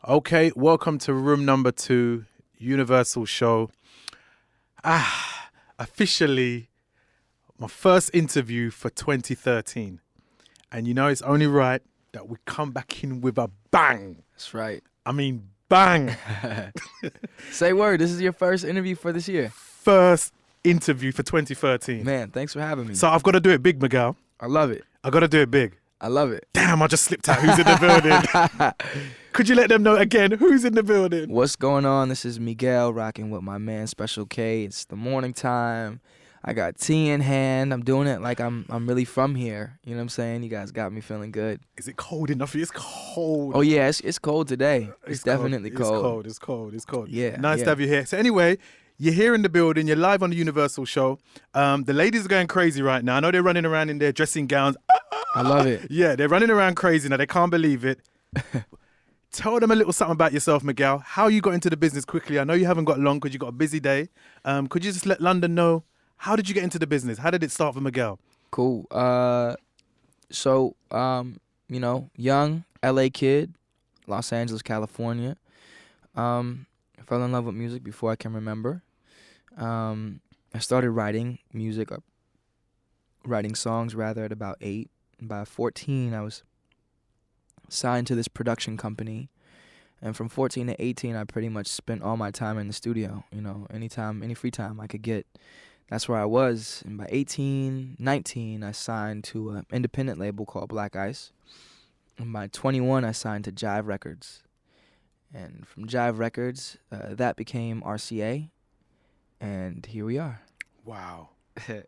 Okay, welcome to room number 2, Universal Show. Officially my first interview for 2013. And you know it's only right that we come back in with a bang. That's right. I mean, bang. Say word. This is your first interview for this year. First interview for 2013. Man, thanks for having me. So I've got to do it big, Miguel. I love it. I got to do it big. I love it. Damn, I just slipped out. Who's in the building? Could you let them know again who's in the building? What's going on? This is Miguel rocking with my man Special K. It's the morning time. I got tea in hand. I'm doing it like I'm really from here. You know what I'm saying? You guys got me feeling good. Is it cold enough? It's cold. Oh yeah, it's cold today. It's definitely cold. It's cold. Yeah. Nice yeah. to have you here. So anyway, you're here in the building. You're live on the Universal Show. The ladies are going crazy right now. I know they're running around in their dressing gowns. I love it. Yeah, they're running around crazy now. They can't believe it. Tell them a little something about yourself, Miguel. How you got into the business quickly. I know you haven't got long because you got a busy day. Could you just let London know, how did you get into the business? How did it start for Miguel? Cool. Young LA kid, Los Angeles, California. I fell in love with music before I can remember. I started writing songs rather at about 8. And by 14, I was signed to this production company. And from 14 to 18, I pretty much spent all my time in the studio. You know, anytime, any free time I could get, that's where I was. And by 18, 19, I signed to an independent label called Black Ice. And by 21, I signed to Jive Records. And from Jive Records, that became RCA. And here we are. Wow.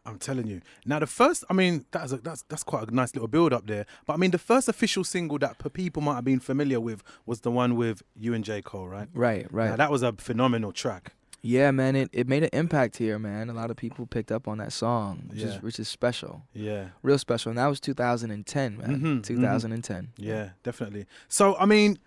I'm telling you. Now, the first, I mean, that's quite a nice little build up there. But I mean, the first official single that people might have been familiar with was the one with you and J. Cole, right? Right. Now, that was a phenomenal track. Yeah, man, it made an impact here, man. A lot of people picked up on that song, which is special. Yeah. Real special. And that was 2010, man. Mm-hmm, 2010. Yeah, definitely. So, I mean,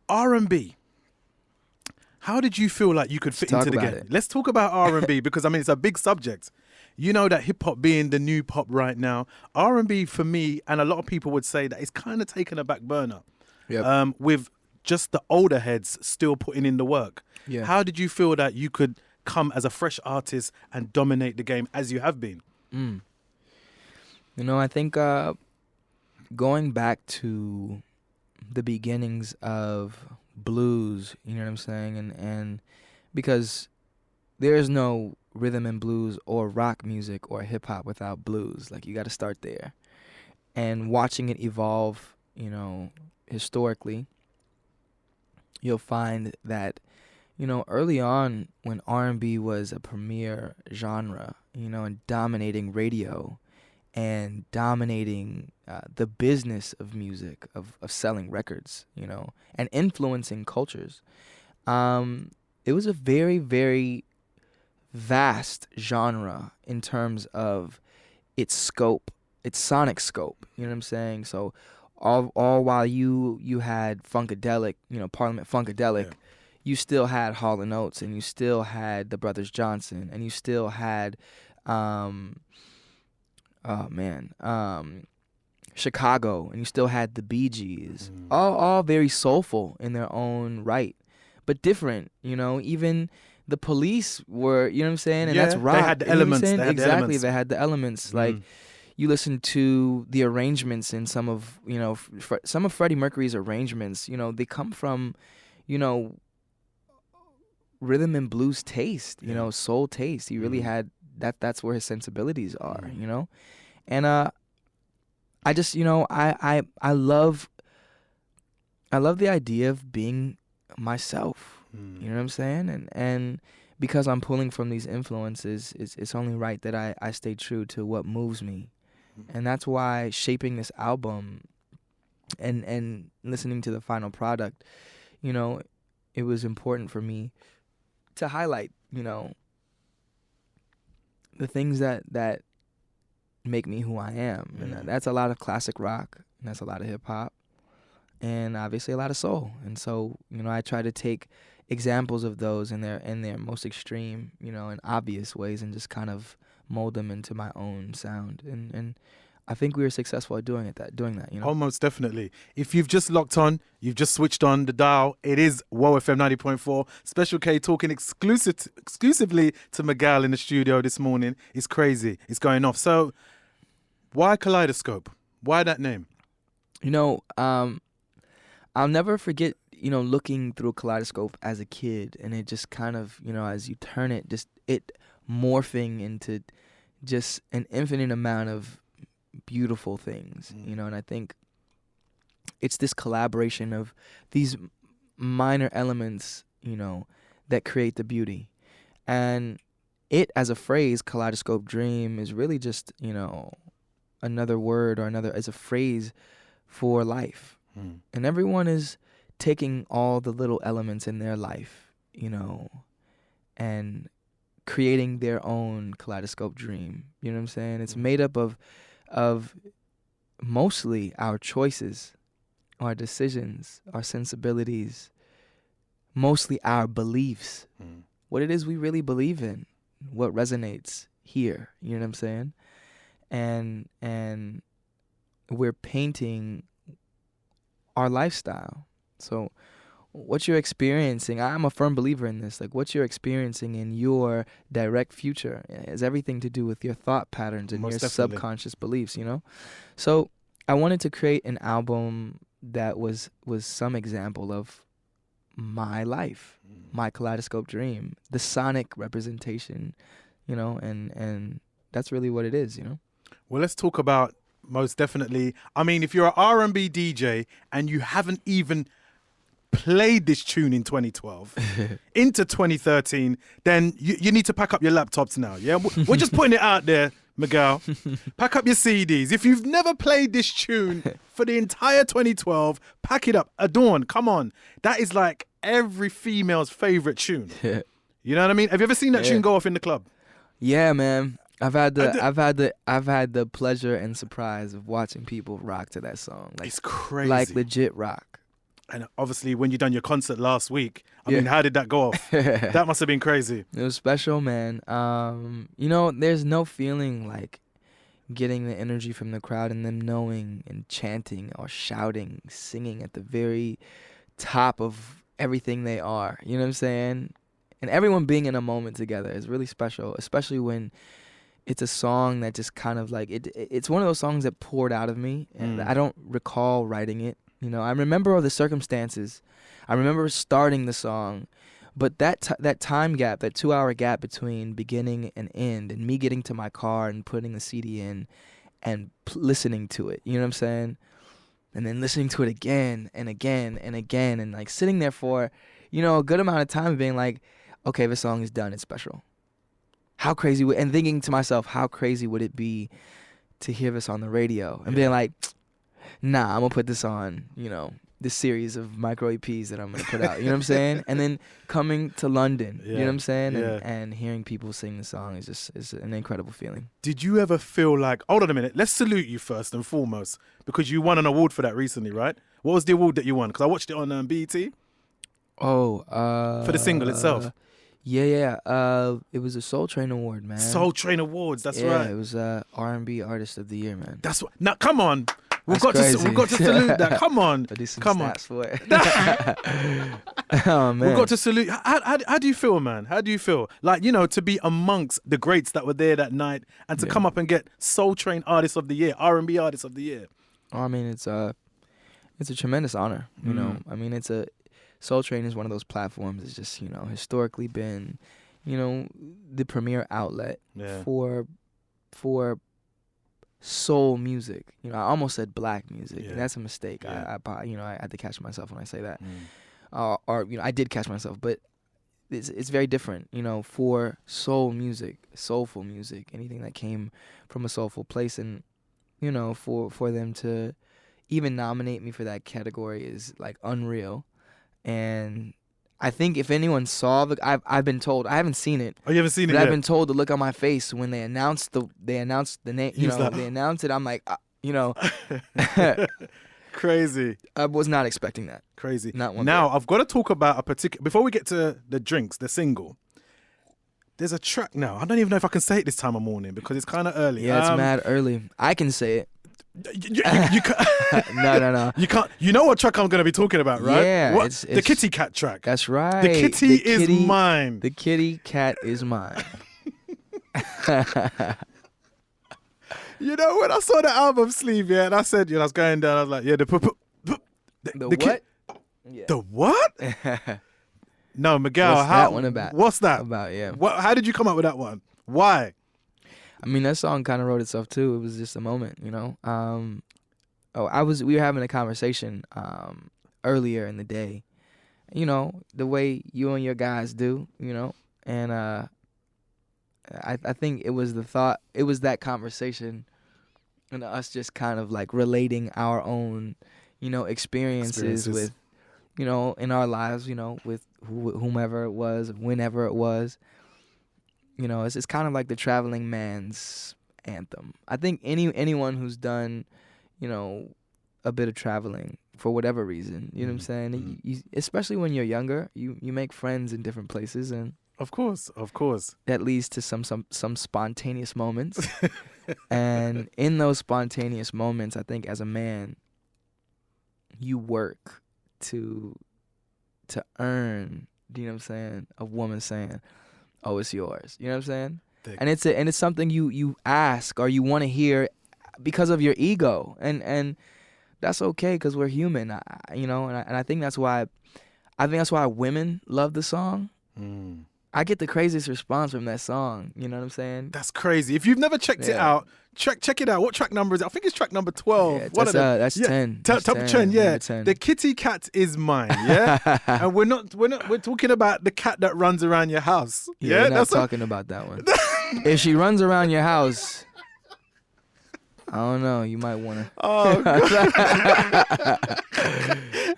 R&B. How did you feel like you could fit into the game? Let's talk about R&B because, I mean, it's a big subject. You know that hip-hop being the new pop right now, R&B for me, and a lot of people would say that it's kind of taken a back burner. Yep. With just the older heads still putting in the work. Yeah. How did you feel that you could come as a fresh artist and dominate the game as you have been? You know, I think going back to the beginnings of blues, you know what I'm saying? And because there is no rhythm and blues or rock music or hip hop without blues. Like, you got to start there. And watching it evolve, you know, historically, you'll find that, you know, early on when R&B was a premier genre, you know, and dominating radio and dominating the business of music, of selling records, you know, and influencing cultures, it was a very, very vast genre in terms of its scope, its sonic scope. You know what I'm saying? So all while you had Funkadelic, you know, Parliament Funkadelic, you still had Hall & Oates, and you still had the Brothers Johnson, and you still had Chicago, and you still had the Bee Gees. All very soulful in their own right, but different, you know. Even the Police were, you know what I'm saying? And that's rock. They had the elements. Exactly, they had the elements. Like, you listen to the arrangements in some of, you know, some of Freddie Mercury's arrangements, you know, they come from, you know, rhythm and blues taste, you know, soul taste. He really had that's where his sensibilities are, you know? And I just, you know, I love the idea of being myself. You know what I'm saying? And because I'm pulling from these influences, it's only right that I stay true to what moves me. And that's why shaping this album and listening to the final product, you know, it was important for me to highlight, you know, the things that make me who I am. And that's a lot of classic rock, and that's a lot of hip hop, and obviously a lot of soul. And so, you know, I try to take examples of those in their most extreme, you know, and obvious ways, and just kind of mold them into my own sound. And I think we were successful at doing that, you know. Almost definitely. If you've just locked on, you've just switched on the dial, it is WOW FM 90.4. Special K talking exclusively to Miguel in the studio this morning. It's crazy. It's going off. So why Kaleidoscope? Why that name? You know, I'll never forget, you know, looking through a kaleidoscope as a kid, and it just kind of, you know, as you turn it, just it morphing into just an infinite amount of beautiful things, you know. And I think it's this collaboration of these minor elements, you know, that create the beauty. And it, as a phrase, kaleidoscope dream, is really just, you know, another word or another as a phrase for life. And everyone is taking all the little elements in their life, you know, and creating their own kaleidoscope dream. You know what I'm saying? It's made up of mostly our choices, our decisions, our sensibilities, mostly our beliefs, what it is we really believe in, what resonates here. You know what I'm saying? And we're painting our lifestyle. So what you're experiencing, I'm a firm believer in this, like what you're experiencing in your direct future has everything to do with your thought patterns and your subconscious beliefs, you know? So I wanted to create an album that was some example of my life, my kaleidoscope dream, the sonic representation, you know, and that's really what it is, you know? Well, let's talk about most definitely. I mean, if you're an R&B DJ and you haven't even played this tune in 2012 into 2013, then you need to pack up your laptops now. Yeah, we're just putting it out there, Miguel. Pack up your CDs. If you've never played this tune for the entire 2012, pack it up. Adorn, come on. That is like every female's favorite tune. You know what I mean? Have you ever seen that tune go off in the club? Yeah, man. I've had the pleasure and surprise of watching people rock to that song. Like, it's crazy. Like legit rock. And obviously, when you done your concert last week, I mean, how did that go off? That must have been crazy. It was special, man. You know, there's no feeling like getting the energy from the crowd and them knowing and chanting or shouting, singing at the very top of everything they are. You know what I'm saying? And everyone being in a moment together is really special, especially when it's a song that just kind of like, it's one of those songs that poured out of me, and I don't recall writing it. You know, I remember all the circumstances. I remember starting the song, but that time gap, that 2-hour gap between beginning and end, and me getting to my car and putting the CD in and listening to it, you know what I'm saying? And then listening to it again and again and again, and like sitting there for, you know, a good amount of time being like, okay, this song is done, it's special. How crazy and thinking to myself, how crazy would it be to hear this on the radio? And being like, nah, I'm gonna put this on, you know, this series of micro EPs that I'm gonna put out. You know what I'm saying? And then coming to London, you know what I'm saying? And hearing people sing the song is an incredible feeling. Did you ever feel like, hold on a minute, let's salute you first and foremost, because you won an award for that recently, right? What was the award that you won? Because I watched it on BET. Oh, for the single itself. Yeah. It was a Soul Train Award, man. Soul Train Awards, that's right. Yeah, it was R&B Artist of the Year, man. That's what. Now, come on. We've got to salute that. Come on. I do some come stats on. for it. Oh, man. We've got to salute. How do you feel, man? How do you feel? Like, you know, to be amongst the greats that were there that night and to come up and get Soul Train Artist of the Year, R&B Artist of the Year. Oh, I mean, it's a tremendous honor, you know. I mean, Soul Train is one of those platforms that's just, you know, historically been, you know, the premier outlet for soul music. You know, I almost said black music, and that's a mistake. I had to catch myself when I say that. Or you know, I did catch myself, but it's very different, you know, for soul music, soulful music, anything that came from a soulful place, and you know, for them to even nominate me for that category is like unreal. And I think if anyone saw I've been told, I haven't seen it. Oh, you haven't seen it yet? I've been told the look on my face when they announced the name. You know, they announced it. I'm like, you know, crazy. I was not expecting that. Crazy. Not one. Now I've got to talk about a particular. Before we get to the drinks, the single. There's a track now. I don't even know if I can say it this time of morning because it's kind of early. Yeah, it's mad early. I can say it. You can't. No. You can't. You know what track I'm going to be talking about, right? Yeah, what? it's the kitty cat track. That's right. The kitty is mine. The kitty cat is mine. You know, when I saw the album sleeve, yeah, and I said, I was going down, I was like, yeah, the what? The what? No, Miguel, what's that one about? What's that about? Yeah. How did you come up with that one? Why? I mean, that song kind of wrote itself too. It was just a moment, we were having a conversation earlier in the day, the way you and your guys do, and I think it was that conversation and us just kind of like relating our own, experiences with, in our lives, with whomever it was, whenever it was. It's kind of like the traveling man's anthem. I think anyone who's done, a bit of traveling for whatever reason, you know what I'm saying? You, especially when you're younger, you make friends in different places, and of course, that leads to some spontaneous moments. And in those spontaneous moments, I think as a man, you work to earn, you know what I'm saying, a woman saying, "Oh, it's yours." You know what I'm saying? And it's something you ask or you want to hear because of your ego, and that's okay because we're human, and I think that's why women love the song. I get the craziest response from that song. You know what I'm saying? That's crazy. If you've never checked it out, check it out. What track number is it? I think it's track number 12. Yeah, that's 10. Top 10, yeah. 10. The kitty cat is mine, yeah? And we're talking about the cat that runs around your house. Yeah, we're not talking about that one. If she runs around your house, I don't know, you might want to. Oh, God.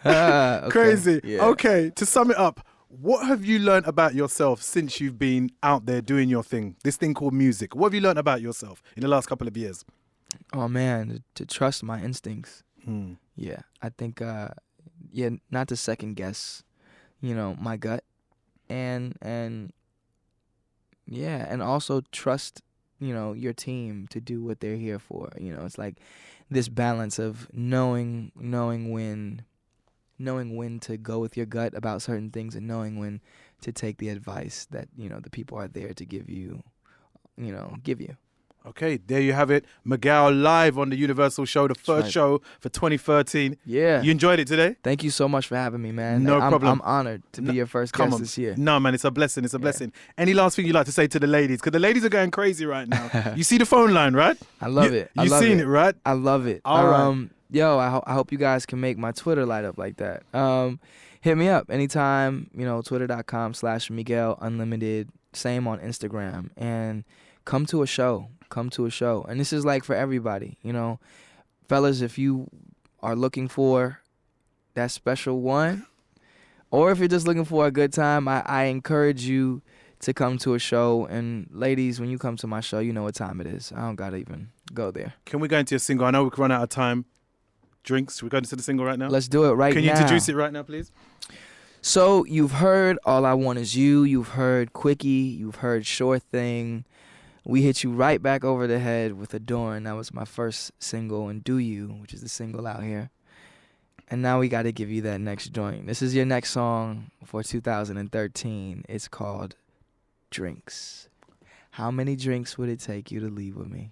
Okay. Crazy. Yeah. Okay, to sum it up, what have you learned about yourself since you've been out there doing your thing, this thing called music? What have you learned about yourself in the last couple of years? Oh, man, to trust my instincts. Yeah, I think, not to second guess, my gut. And also trust, your team to do what they're here for. It's like this balance of knowing when to go with your gut about certain things and knowing when to take the advice that, the people are there to give you. Okay, there you have it. Miguel live on the Universal Show, the first show for 2013. Yeah. You enjoyed it today? Thank you so much for having me, man. No problem. I'm honored to be your first guest this year. No, man, it's a blessing. It's a blessing. Any last thing you'd like to say to the ladies? Because the ladies are going crazy right now. You see the phone line, right? I love it. You've seen it, right? I love it. All right. Yo, I hope you guys can make my Twitter light up like that. Hit me up anytime, twitter.com/Miguel Unlimited. Same on Instagram. And come to a show. And this is like for everybody, fellas, if you are looking for that special one, or if you're just looking for a good time, I encourage you to come to a show. And ladies, when you come to my show, you know what time it is. I don't gotta even go there. Can we go into a single? I know we can run out of time. Drinks, we're going into the single right now? Let's do it right now. Can you introduce it right now, please? So you've heard All I Want Is You, you've heard Quickie, you've heard Sure Thing. We hit you right back over the head with Adorn. That was my first single, and Do You, which is the single out here. And now we got to give you that next joint. This is your next song for 2013. It's called Drinks. How many drinks would it take you to leave with me?